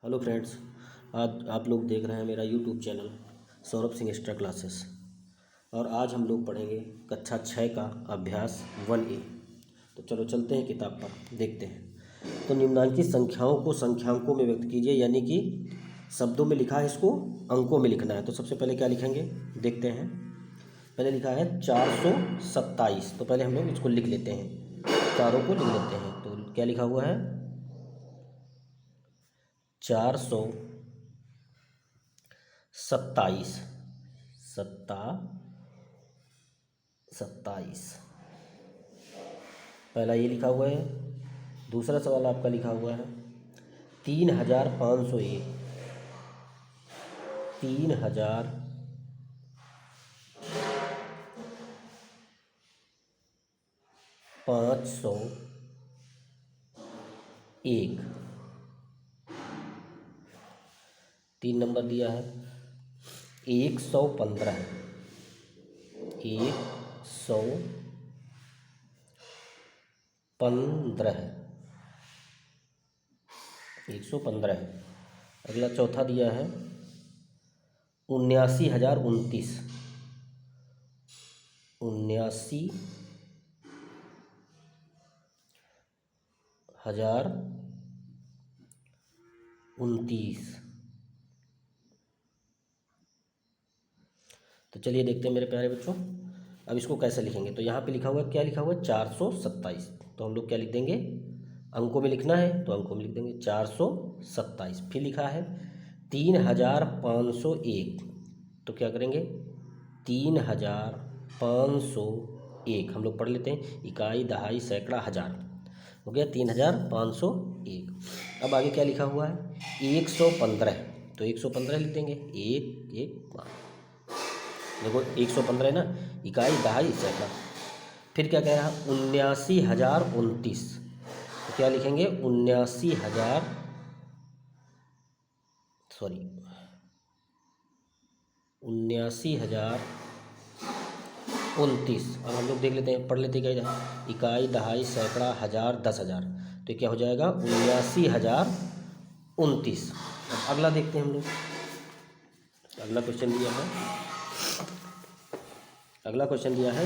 Hello friends. आज आप लोग देख रहे हैं मेरा YouTube channel Saurabh Singh extra classes. और आज हम लोग पढ़ेंगे कक्षा 6 का अभ्यास 1A। तो चलो चलते हैं किताब पर, देखते हैं। तो निम्नांकित संख्याओं को संख्यांकों में व्यक्त कीजिए, यानी कि शब्दों में लिखा है, इसको अंकों में लिखना है। तो सबसे पहले क्या लिखेंगे देखते हैं। पहले लिखा है 427, तो पहले हम लोग इसको लिख लेते हैं, चारों को लिख लेते हैं। तो क्या लिखा हुआ है 427 सत्ताईस, पहला ये लिखा हुआ है। दूसरा सवाल आपका लिखा हुआ है 3501, 3501। 3 नंबर दिया है 115, 115 अगला चौथा दिया है 79,029, 79,029। तो चलिए देखते हैं मेरे प्यारे बच्चों, अब इसको कैसे लिखेंगे। तो यहाँ पे लिखा हुआ है, क्या लिखा हुआ है 427। तो हम लोग क्या लिख देंगे, अंकों में लिखना है तो अंकों में लिख देंगे 427। फिर लिखा है 3501, तो क्या करेंगे 3501। हम लोग पढ़ लेते हैं, इकाई दहाई सैकड़ा हज़ार, हो गया 3501। अब आगे क्या लिखा हुआ है 115, तो 115 लिख देंगे, 115। देखो 115 है ना, इकाई दहाई सैकड़ा। फिर क्या कह रहा है 79,029, तो क्या लिखेंगे 79,000, सॉरी 79,029। अब हम लोग देख लेते हैं, पढ़ लेते हैं क्या है, इकाई दहाई सैकड़ा हज़ार 10,000, तो क्या हो जाएगा 79,029। अब अगला देखते हैं हम लोग, अगला क्वेश्चन दिया है, अगला क्वेश्चन दिया है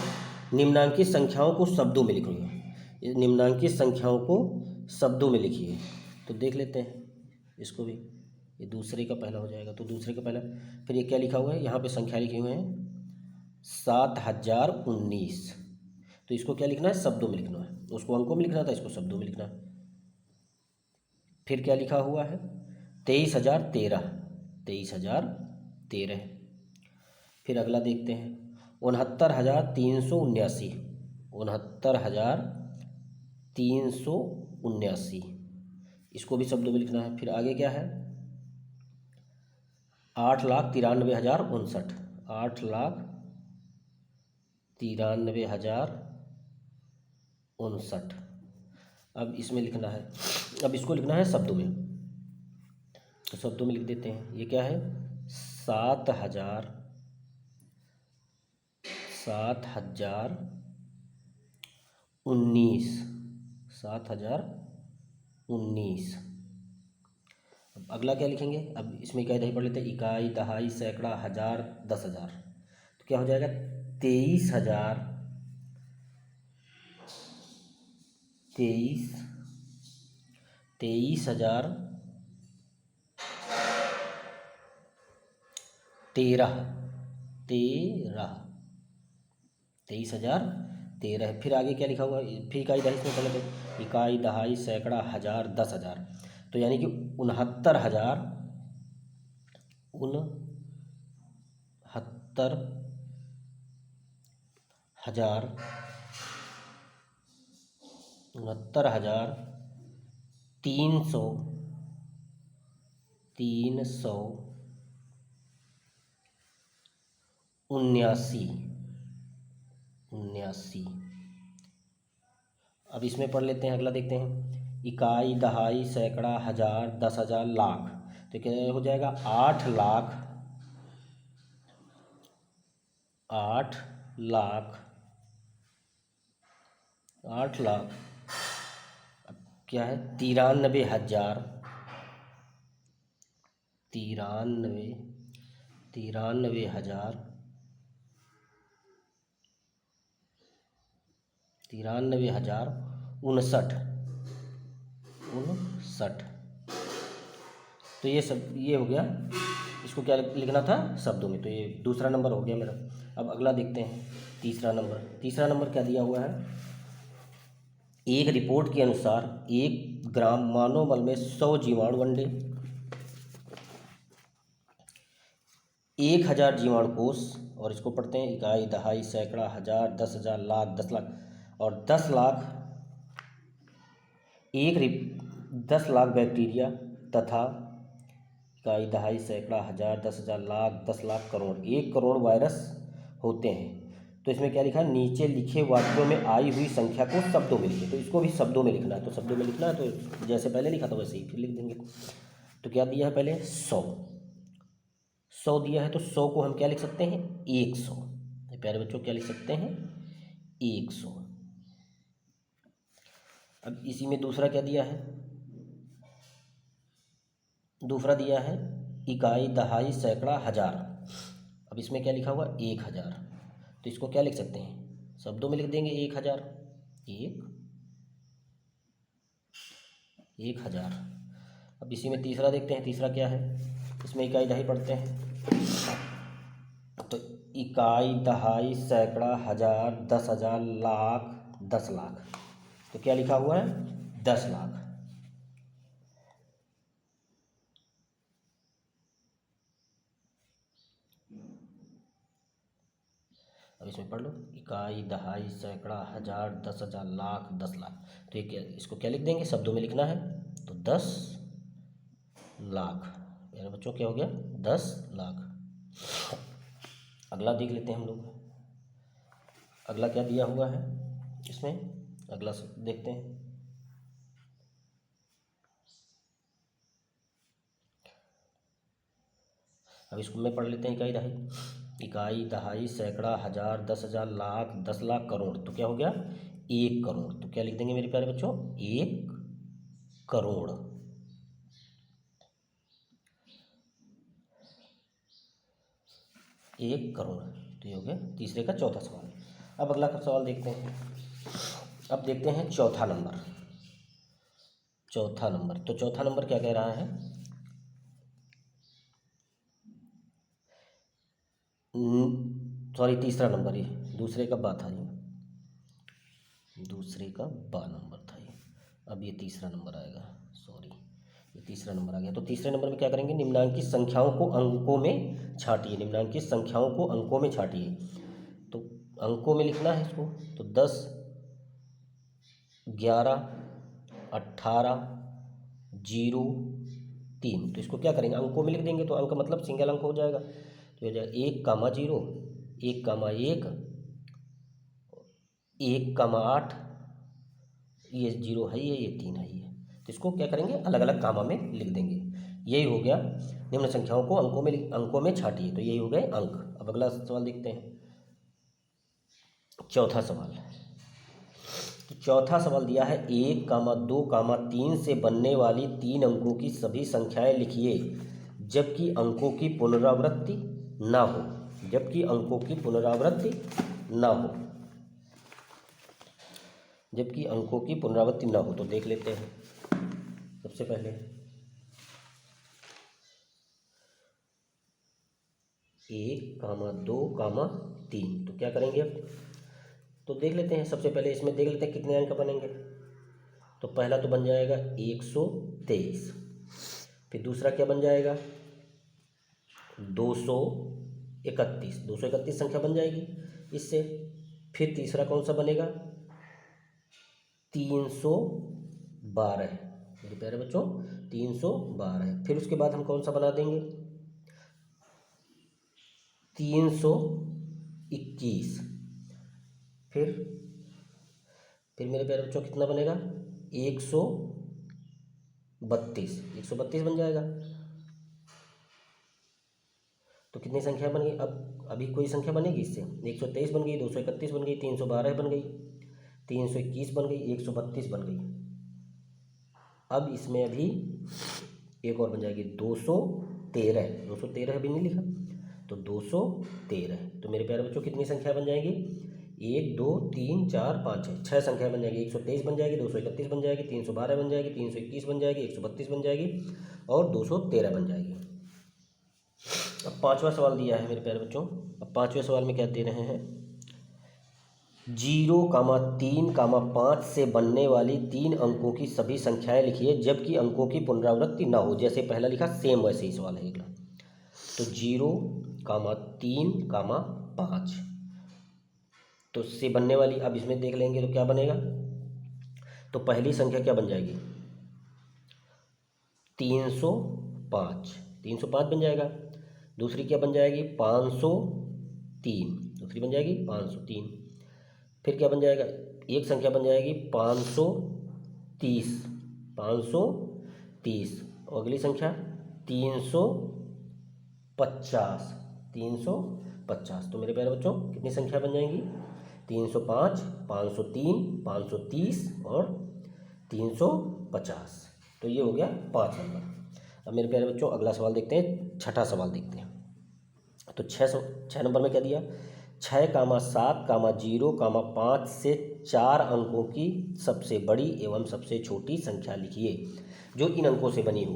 निम्नांकित संख्याओं को शब्दों में लिखिए। निम्नांकित संख्याओं को शब्दों में लिखिए। तो देख लेते हैं इसको भी, ये दूसरे का पहला हो जाएगा, तो दूसरे का पहला। फिर ये क्या लिखा हुआ है, यहाँ पे संख्या लिखी हुई है 7,019, तो इसको क्या लिखना है शब्दों में लिखना है। उसको अंकों में लिखना था, इसको शब्दों में लिखना है। फिर क्या लिखा हुआ है 23,013, 23,013। फिर अगला देखते हैं 69,379, 69,379, इसको भी शब्दों में लिखना है। फिर आगे क्या है 8,93,059, 8,93,059। अब इसमें लिखना है, अब इसको लिखना है शब्दों में, तो शब्दों में लिख देते हैं। ये क्या है 7,019, 7,019। अब अगला क्या लिखेंगे, अब इसमें इकाई दहाई पढ़ लेते हैं, इकाई दहाई सैकड़ा हज़ार 10,000, तो क्या हो जाएगा 23,000, 23,013। फिर आगे क्या लिखा हुआ है, फिर इकाई दहाई इसमें पहले तो इकाई दहाई सैकड़ा हज़ार 10,000, तो यानी कि 69,000, 69,000, 69,379। अब इसमें पढ़ लेते हैं, अगला देखते हैं, इकाई दहाई सैकड़ा हज़ार 10,000 लाख, तो क्या हो जाएगा 8,00,000, 8,00,000, 8,00,000। अब क्या है 93,000, तिरानवे 93,000 59। तो ये सब ये हो गया। इसको क्या लिखना था शब्दों में, तो ये दूसरा नंबर हो गया मेरा। अब अगला देखते हैं तीसरा नंबर क्या दिया हुआ है। एक रिपोर्ट के अनुसार 1 ग्राम मानव मल में 100 जीवाणु अंडे, 1000 जीवाणु कोष, और इसको पढ़ते हैं इकाई, दहाई, सैकड़ा, हजार, 10,000, लाख, 10 लाख, और 10 लाख 10 लाख बैक्टीरिया तथा इकाई, दहाई, सैकड़ा, हजार, 10,000, लाख, 10 लाख, करोड़, 1 करोड़ वायरस होते हैं। तो इसमें क्या लिखा है, नीचे लिखे वाक्यों में आई हुई संख्या को शब्दों में लिखे। तो इसको भी शब्दों में लिखना है, तो शब्दों में लिखना है तो जैसे पहले लिखा था वैसे ही फिर लिख देंगे। तो क्या दिया है पहले 100 दिया है, तो 100 को हम क्या लिख सकते हैं 100। प्यारे बच्चों क्या लिख सकते हैं 100। अब इसी में दूसरा क्या दिया है, दूसरा दिया है इकाई, दहाई, सैकड़ा, हजार। अब इसमें क्या लिखा हुआ 1000, तो इसको क्या लिख सकते हैं शब्दों में लिख देंगे 1000। 1000। अब इसी में तीसरा देखते हैं, तीसरा क्या है, इसमें इकाई, दहाई पढ़ते हैं। तो इकाई, दहाई, सैकड़ा, हजार, 10,000, लाख, 10 लाख, तो क्या लिखा हुआ है 10 लाख। अब इसमें पढ़ लो इकाई, दहाई, सैकड़ा, हजार, 10,000, लाख, 10 लाख, तो ये क्या, इसको क्या लिख देंगे शब्दों में लिखना है, तो 10 लाख। मेरे बच्चों क्या हो गया 10 लाख। अगला देख लेते हैं हम लोग, अगला क्या दिया हुआ है इसमें, अगला देखते हैं। अब इसको में पढ़ लेते हैं इकाई, दहाई, सैकड़ा, हजार, 10,000, लाख, 10 लाख, करोड़, तो क्या हो गया 1 करोड़। तो क्या लिख देंगे मेरे प्यारे बच्चों 1 करोड़। तो ये हो गया तीसरे का चौथा सवाल। अब अगला का सवाल देखते हैं। अब देखते हैं चौथा नंबर। तो चौथा नंबर क्या कह रहा है, सॉरी तीसरा नंबर, ये दूसरे का बा था, ये दूसरे का बा नंबर था ये। अब ये तीसरा नंबर आएगा, सॉरी ये तीसरा नंबर आ गया। तो तीसरे नंबर में क्या करेंगे, निम्नांकित संख्याओं को अंकों में छांटिए। निम्नांकित संख्याओं को अंकों में छांटिए, तो अंकों में लिखना है इसको, तो 10, 11, 18, 0, 3। तो इसको क्या करेंगे अंकों में लिख देंगे, तो अंक मतलब सिंगल अंक हो जाएगा। तो हो जाएगा 1,0, 1,1, 1,8, ये 0 है, ये 3 है, ये। तो इसको क्या करेंगे अलग अलग कामा में लिख देंगे। यही हो गया निम्न संख्याओं को अंकों में छांटिए, तो यही हो गए अंक। अब अगला सवाल देखते हैं, चौथा सवाल। तो चौथा सवाल दिया है 1, 2, 3 से बनने वाली 3 अंकों की सभी संख्याएं लिखिए जबकि अंकों की पुनरावृत्ति ना हो। जबकि अंकों की पुनरावृत्ति ना हो, जबकि अंकों की पुनरावृत्ति ना हो। तो देख लेते हैं सबसे पहले 1, 2, 3। तो क्या करेंगे अब, तो देख लेते हैं सबसे पहले इसमें देख लेते हैं कितने अंक बनेंगे। तो पहला तो बन जाएगा 123, फिर दूसरा क्या बन जाएगा 231, 231 संख्या बन जाएगी इससे। फिर तीसरा कौन सा बनेगा 312, मेरे प्यारे बच्चों 312। फिर उसके बाद हम कौन सा बना देंगे 321। फिर मेरे प्यारे बच्चों कितना बनेगा 132, 132 बन जाएगा। तो कितनी संख्या बन गई, अब अभी कोई संख्या बनेगी इससे, 123 बन गई, 231 बन गई, 312 बन गई, 321 बन गई, 132 बन गई। अब इसमें अभी एक और बन जाएगी 213, 213 अभी नहीं लिखा, तो 213। तो मेरे प्यारे बच्चों कितनी संख्या बन जाएगी, 1 2 3 4 5 6, 6 संख्या बन जाएगी। 123 बन जाएगी, 231 बन जाएगी, 312 बन जाएगी, 321 बन जाएगी, 132 बन जाएगी और 213 बन जाएगी। अब पाँचवा सवाल दिया है मेरे प्यारे बच्चों। अब पाँचवें सवाल में क्या दे रहे हैं, 0,3,5 से बनने वाली 3 अंकों की सभी संख्याएं लिखिए जबकि अंकों की पुनरावृत्ति ना हो। जैसे पहला लिखा सेम वैसे ही सवाल है अगला। तो 0,3,5 तो से बनने वाली, अब इसमें देख लेंगे तो क्या बनेगा। तो पहली संख्या क्या बन जाएगी, 305, 305 बन जाएगा। दूसरी क्या बन जाएगी, 503, दूसरी बन जाएगी 503। फिर क्या बन जाएगा, एक संख्या बन जाएगी 530, 530 और अगली संख्या 350, 350। तो मेरे प्यारे बच्चों कितनी संख्या बन जाएंगी, 305, 503, 530 और 350। तो ये हो गया 5 नंबर। अब मेरे प्यारे बच्चों अगला सवाल देखते हैं, छठा सवाल देखते हैं। तो 6 नंबर में क्या दिया, 6,7,0,5 से 4 अंकों की सबसे बड़ी एवं सबसे छोटी संख्या लिखिए जो इन अंकों से बनी हो।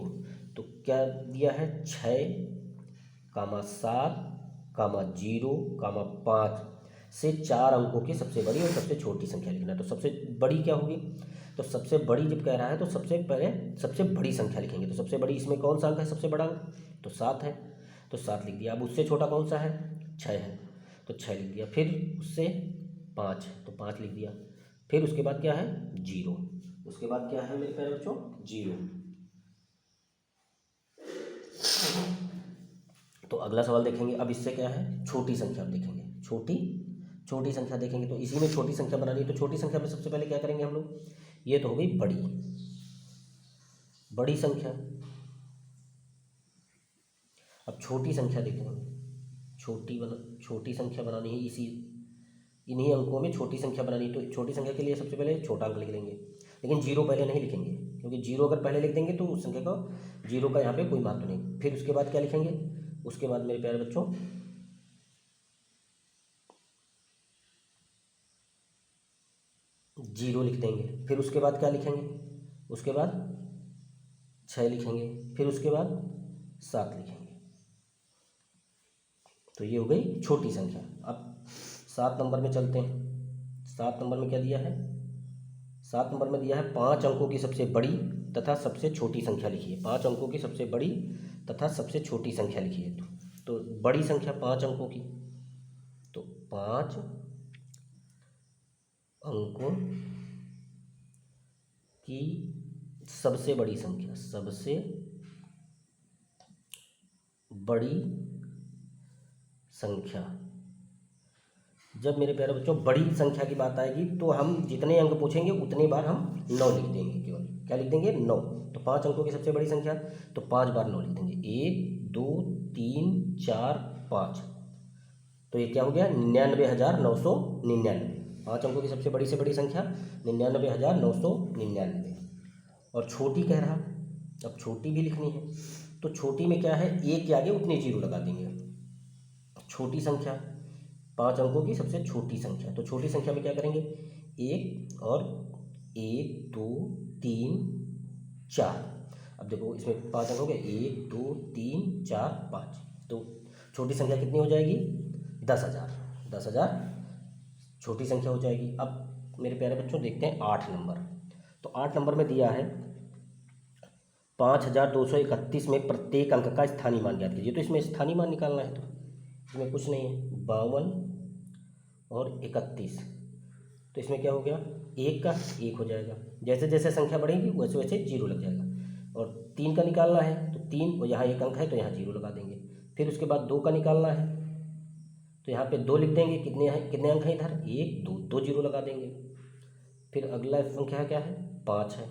तो क्या दिया है, 6,7,0,5 से 4 अंकों की सबसे बड़ी और सबसे छोटी संख्या लिखना है। तो सबसे बड़ी क्या होगी, तो सबसे बड़ी जब कह रहा है तो सबसे पहले सबसे बड़ी संख्या लिखेंगे। तो सबसे बड़ी इसमें कौन सा अंक है, सबसे बड़ा अंक तो 7 है, तो 7 लिख दिया। अब उससे छोटा कौन सा है, 6 है, तो 6 लिख दिया। फिर उससे 5 है तो 5 लिख दिया। फिर उसके बाद क्या है, 0, उसके बाद क्या है मेरे प्यारे बच्चों, 0। तो अगला सवाल देखेंगे। अब इससे क्या है, छोटी संख्या देखेंगे, छोटी संख्या देखेंगे। तो इसी में छोटी संख्या बनानी है। तो छोटी संख्या में सबसे पहले क्या करेंगे हम लोग, ये तो हो गई बड़ी संख्या। अब छोटी संख्या देखेंगे, छोटी संख्या बनानी है, इन्हीं अंकों में छोटी संख्या बनानी है। तो छोटी संख्या के लिए सबसे पहले छोटा अंक लिख लेंगे, लेकिन 0 पहले नहीं लिखेंगे क्योंकि 0 अगर पहले लिख देंगे तो उस संख्या का 0 का यहाँ पे कोई महत्व नहीं। फिर उसके बाद क्या लिखेंगे, उसके बाद मेरे प्यारे बच्चों 0 लिख देंगे। फिर उसके बाद क्या लिखेंगे, उसके बाद 6 लिखेंगे। फिर उसके बाद 7 लिखेंगे। तो ये हो गई छोटी संख्या। अब 7 नंबर में चलते हैं। 7 नंबर में क्या दिया है, 7 नंबर में दिया है 5 अंकों की सबसे बड़ी तथा सबसे छोटी संख्या लिखिए। 5 अंकों की सबसे बड़ी तथा सबसे छोटी संख्या लिखिए। तो बड़ी संख्या 5 अंकों की, तो 5 अंकों की सबसे बड़ी संख्या, सबसे बड़ी संख्या। जब मेरे प्यारे बच्चों बड़ी संख्या की बात आएगी तो हम जितने अंक पूछेंगे उतनी बार हम 9 लिख देंगे। केवल क्या लिख देंगे, 9। तो 5 अंकों की सबसे बड़ी संख्या, तो 5 बार 9 लिख देंगे, 1 2 3 4 5। तो ये क्या हो गया, 99,999। 5 अंकों की सबसे बड़ी से बड़ी संख्या 99,999। और छोटी कह रहा, अब छोटी भी लिखनी है। तो छोटी में क्या है, एक के आगे उतने 0 लगा देंगे। छोटी संख्या 5 अंकों की सबसे छोटी संख्या, तो छोटी संख्या में क्या करेंगे, 1 और 1 2 3 4। अब देखो इसमें 5 अंक हो गए, 1 2 3 4 5। तो छोटी संख्या कितनी हो जाएगी, 10,000। 10,000 छोटी संख्या हो जाएगी। अब मेरे प्यारे बच्चों देखते हैं 8 नंबर। तो 8 नंबर में दिया है 5,231 में प्रत्येक अंक का स्थानीय मान ज्ञात कीजिए। तो इसमें स्थानीय मान निकालना है, तो इसमें कुछ नहीं है, 52 और 31। तो इसमें क्या हो गया, एक का 1 हो जाएगा। जैसे जैसे संख्या बढ़ेगी वैसे वैसे 0 लग जाएगा। और 3 का निकालना है तो 3, और यहाँ 1 अंक है तो यहाँ 0 लगा देंगे। फिर उसके बाद 2 का निकालना है तो यहाँ पे 2 लिख देंगे। कितने अंक हैं इधर, 1 2, 2 0 लगा देंगे। फिर अगला संख्या क्या है, 5 है,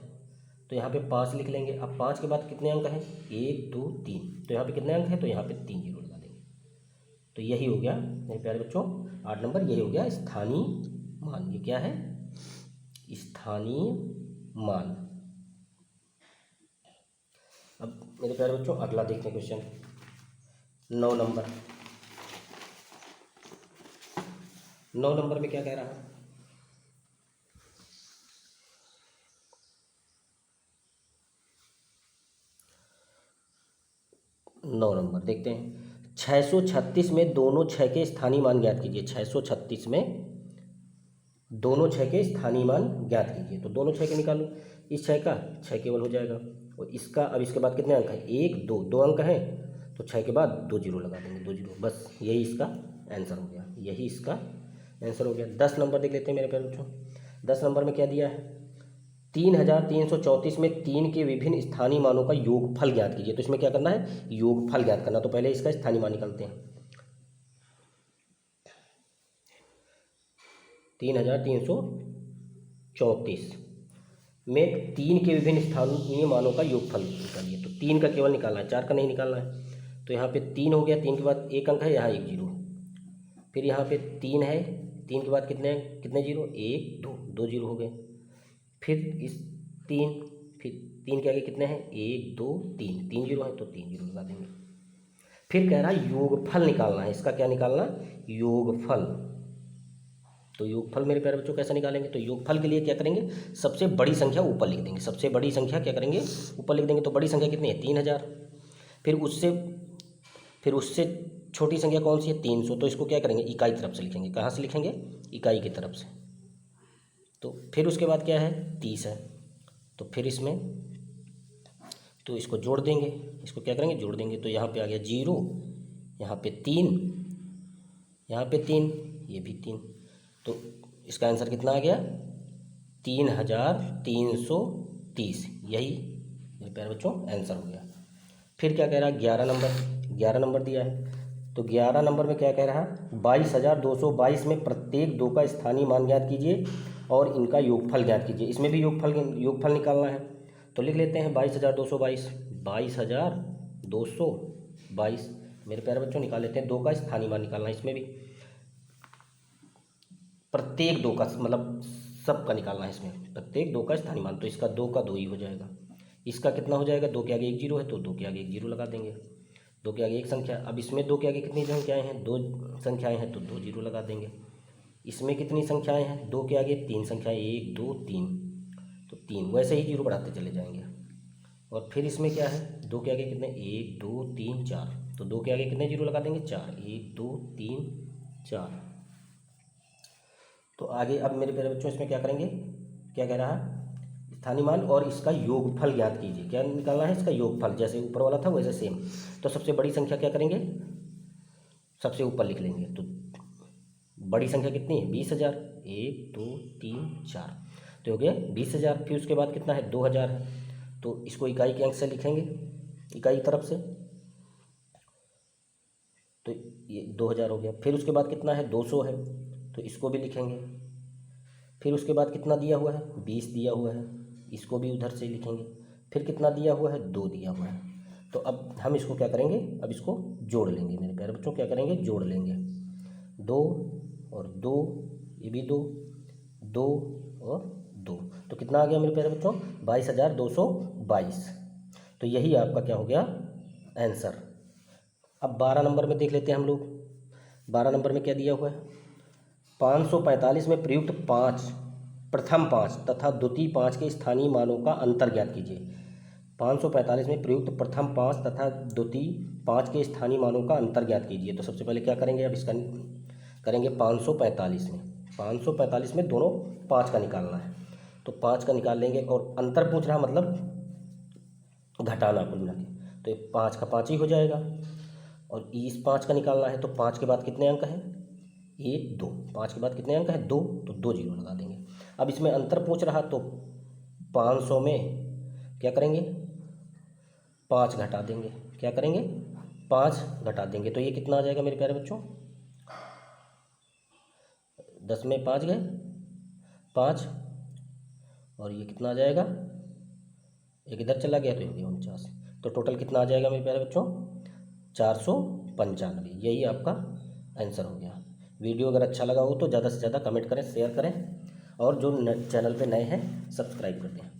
तो यहाँ पे 5 लिख लेंगे। अब 5 के बाद कितने अंक हैं, 1 2 3, तो यहाँ पे कितने अंक हैं, तो यहाँ पे 3 0 लगा देंगे। तो यही हो गया मेरे प्यारे बच्चों 8 नंबर, यही हो गया स्थानीय मान। ये क्या है, स्थानीय मान। अब मेरे प्यारे बच्चों अगला देखते हैं क्वेश्चन 9 नंबर। 9 नंबर में क्या कह रहा है? 9 नंबर देखते हैं। 636 में दोनों छः के स्थानीय मान ज्ञात कीजिए। 636 में दोनों छः के स्थानीय मान ज्ञात कीजिए। तो दोनों छः के निकालो, इस छः का 6 केवल हो जाएगा, और इसका अब इसके बाद कितने अंक हैं? 1 2 2 अंक हैं, तो 6 के बाद 2 जीरो लगा देंगे, 2 जीरो, बस यही इसका आंसर हो गया, यही इसका आंसर हो गया। 10 नंबर देख लेते हैं मेरे प्यारे बच्चों। 10 नंबर में क्या दिया है? 3334 में 3 के विभिन्न स्थानीय मानों का योगफल ज्ञात कीजिए। तो इसमें क्या करना है? योगफल ज्ञात करना। तो पहले इसका स्थानीय मान निकालते हैं। 3334 में 3 के विभिन्न स्थानीय मानों का योगफल निकालिए। तो 3 का केवल निकालना है, 4 का नहीं निकालना है। तो यहाँ पे 3 हो गया, 3 के बाद 1 अंक है, यहाँ 1 जीरो, फिर यहाँ पे 3 है, 3 के बाद कितने जीरो? 1 2 2 जीरो हो गए, फिर इस 3, फिर 3 के आगे कितने हैं? 1 2 3 3 जीरो है, तो 3 जीरो लगा देंगे। फिर कह रहा है योगफल निकालना है। इसका क्या निकालना? योगफल। तो योगफल मेरे प्यारे बच्चों कैसे निकालेंगे? तो योगफल के लिए क्या करेंगे? सबसे बड़ी संख्या ऊपर लिख देंगे। सबसे बड़ी संख्या क्या करेंगे? ऊपर लिख देंगे। तो बड़ी संख्या कितनी है? 3000। फिर उससे छोटी संख्या कौन सी है? 300। तो इसको क्या करेंगे? इकाई तरफ से लिखेंगे। कहाँ से लिखेंगे? इकाई की तरफ से। तो फिर उसके बाद क्या है? 30 है। तो फिर इसमें तो इसको जोड़ देंगे। इसको क्या करेंगे? जोड़ देंगे। तो यहाँ पे आ गया 0, यहाँ पे 3, यहाँ पे 3, ये भी 3। तो इसका आंसर कितना आ गया? 3330। यही मेरे प्यारे बच्चों आंसर हो गया। फिर क्या कह रहा है? 11 नंबर। 11 नंबर दिया है। तो 11 नंबर में क्या कह रहा है? 22,222 में प्रत्येक 2 का स्थानीय मान ज्ञात कीजिए और इनका योगफल ज्ञात कीजिए। इसमें भी योगफल निकालना है। तो लिख लेते हैं 22,222। 22,222 मेरे प्यारे बच्चों निकाल लेते हैं। 2 का स्थानीय मान निकालना है। इसमें भी प्रत्येक 2 का मतलब सब का निकालना है। इसमें प्रत्येक 2 का स्थानीय मान। तो इसका 2 का 2 ही हो जाएगा। इसका कितना हो जाएगा? 2 के आगे 1 जीरो है, तो 2 के आगे 1 जीरो लगा देंगे। 2 के आगे 1 संख्या। अब इसमें 2 के आगे कितनी संख्याएं हैं? 2 संख्याएं हैं, तो 2 जीरो लगा देंगे। इसमें कितनी संख्याएं हैं? 2 के आगे 3 संख्याएं, 1 2 3, तो 3। वैसे ही जीरो बढ़ाते चले जाएंगे। और फिर इसमें क्या है? 2 के आगे कितने? 1 2 3 4, तो 2 के आगे कितने जीरो लगा देंगे? 4, 1 2 3 4। तो आगे अब मेरे प्यारे बच्चों इसमें क्या करेंगे? क्या कह रहा है? स्थानीय मान और इसका योगफल ज्ञात कीजिए। क्या निकालना है? इसका योगफल। जैसे ऊपर वाला था वैसे सेम। तो सबसे बड़ी संख्या क्या करेंगे? सबसे ऊपर लिख लेंगे। तो बड़ी संख्या कितनी है? 20,000। 1 2 3 4, तो हो गया 20,000। फिर उसके बाद कितना है? 2,000 है। तो इसको इकाई के अंक से लिखेंगे, इकाई तरफ से। तो ये 2,000 हो गया। फिर उसके बाद कितना है? 200 है, तो इसको भी लिखेंगे। फिर उसके बाद कितना दिया हुआ है? 20 दिया हुआ है, इसको भी उधर से लिखेंगे। फिर कितना दिया हुआ है? 2 दिया हुआ है। तो अब हम इसको क्या करेंगे? अब इसको जोड़ लेंगे मेरे प्यारे बच्चों। क्या करेंगे? जोड़ लेंगे। 2 और 2, ये भी 2, 2 और 2, तो कितना आ गया मेरे प्यारे बच्चों? 22,222। तो यही आपका क्या हो गया? आंसर। अब 12 नंबर में देख लेते हैं हम लोग। 12 नंबर में क्या दिया हुआ है? 545 में प्रयुक्त 5, प्रथम 5 तथा द्वितीय 5 के स्थानीय मानों का अंतर ज्ञात कीजिए। 545 में प्रयुक्त प्रथम 5 तथा द्वितीय 5 के स्थानीय मानों का अंतर ज्ञात कीजिए। तो सबसे पहले क्या करेंगे? अब इसका करेंगे 545 में। 545 में दोनों 5 का निकालना है। तो 5 का निकाल लेंगे, और अंतर पूछ रहा मतलब घटाना कुल मिला के। तो ये 5 का 5 ही हो जाएगा। और इस 5 का निकालना है। तो 5 के बाद कितने अंक हैं? 1 2। 5 के बाद कितने अंक हैं? 2, तो 2 जीरो लगा देंगे। अब इसमें अंतर पूछ रहा, तो 500 में क्या करेंगे? 5 घटा देंगे। क्या करेंगे? 5 घटा देंगे। तो ये कितना आ जाएगा मेरे प्यारे बच्चों? 10 में 5 गए 5, और ये कितना आ जाएगा? एक इधर चला गया, तो ये 49। तो टोटल कितना आ जाएगा मेरे प्यारे बच्चों? 495। यही आपका आंसर हो गया। वीडियो अगर अच्छा लगा हो तो ज़्यादा से ज़्यादा कमेंट करें, शेयर करें, और जो चैनल पे नए हैं सब्सक्राइब कर दें।